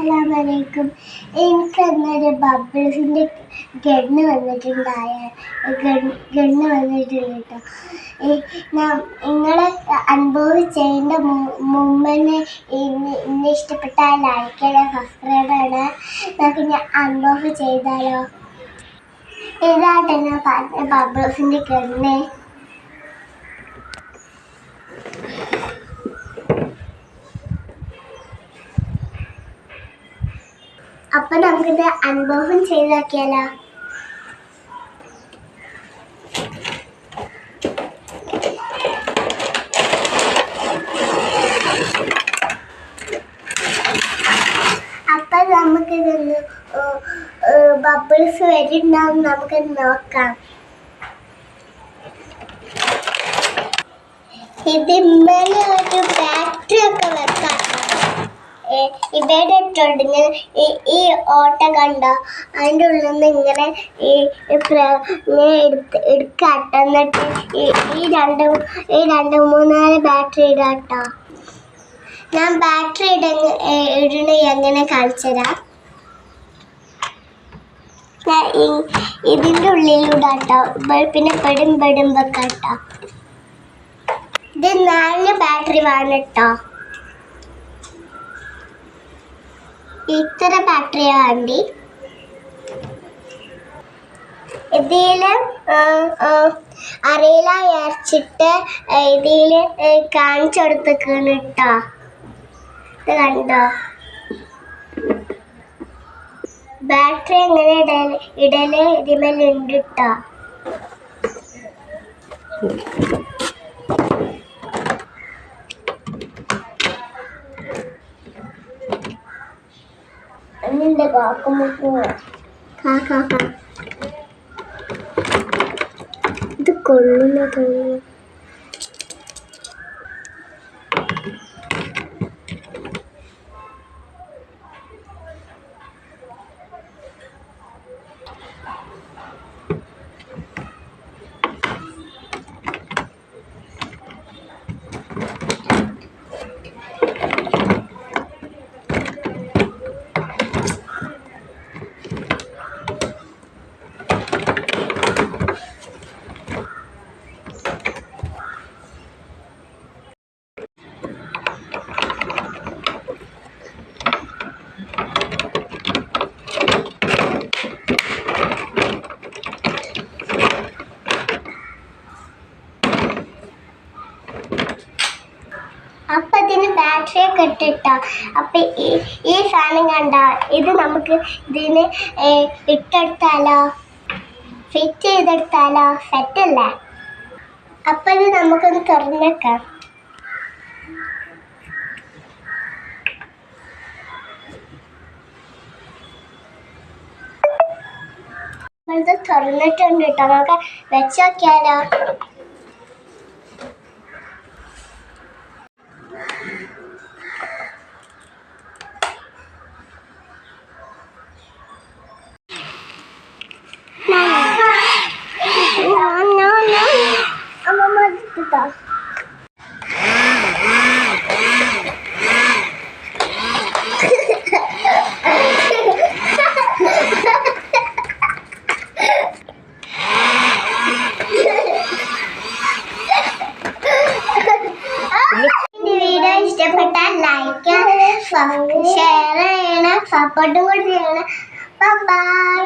അസ്സലാമലൈക്കും. എനിക്കന്നൊരു ബബിൾസിൻ്റെ ഗണ്ണ് വന്നിട്ടുണ്ട് കേട്ടോ. നിങ്ങളെ അൺബോക്സ് ചെയ്യേണ്ട മുമ്പ് ഇന്നെ ഇഷ്ടപ്പെട്ട ലൈക്ക് ചെയ്യണം, സബ്സ്ക്രൈബ് ചെയ്യണം. നമുക്ക് ഞാൻ അൺബോക്സ് ചെയ്താലോ? ഇതാട്ടെ ഞാൻ പറഞ്ഞ ബബിൾസിൻ്റെ ഗണ്ണ്. അപ്പൊ നമുക്കിത് അൺബോക്സിങ് ചെയ്താക്കിയാലോ? അപ്പൊ നമുക്കിതൊന്ന് ബബിൾസ് വരുന്നുണ്ടാവും, നമുക്കിത് നോക്കാം. ഇതിന്മേലെ ഒരു ബാറ്ററി ഒക്കെ വെക്കാം. ഇവിടെ ഇട്ടുണ്ട് ഈ ഓട്ട കണ്ടോ, അതിൻ്റെ ഉള്ളിൽ നിന്ന് ഇങ്ങനെ എടുക്കാട്ടോ. എന്നിട്ട് ഈ രണ്ട് മൂന്നാല് ബാറ്ററി ഇടാട്ടോ. ഞാൻ ബാറ്ററി ഇടണ എങ്ങനെ കാണിച്ചുതരാം. ഞാൻ ഇതിൻ്റെ ഉള്ളിലൂടാട്ടോ, പിന്നെ പെടും വെക്കാട്ടോ. ഇത് 4 ബാറ്ററി വേണം കേട്ടോ. ഇത്ര ബാറ്ററി വേണ്ടി. ഇതില് അറിയില്ല വിചാരിച്ചിട്ട് ഇതില് കാണിച്ചു കൊടുത്തേക്കാണ് കേട്ടോ. ഇത് കണ്ടോ, ബാറ്ററി എങ്ങനെ ഇടല് ഇതിമേലുണ്ട് കേട്ടോ. ഇതിന്റെ ഇത് കൊള്ളുന്ന തോന്നുന്നു. അപ്പൊ ഇതിന് ബാറ്ററി ഒക്കെ ഇട്ടിട്ടോ. അപ്പൊ ഈ സാധനം കണ്ട, ഇത് നമുക്ക് ഇതിന് ഇട്ടെടുത്താലോ, ഫിറ്റ് ചെയ്തെടുത്താലോ? സെറ്റല്ലേ? അപ്പൊ ഇത് നമുക്കൊന്ന് തുറന്നേക്കാം. ഇത് തുറന്നിട്ടുണ്ട് കേട്ടോ. നമുക്ക് വെച്ച് നോക്കിയാലോ? വീഡിയോ ഇഷ്ടപ്പെട്ടാൽ ലൈക്ക്, ഷെയർ ചെയ്യണം, സപ്പോർട്ടും കൂടി ചെയ്യണം. ബൈ.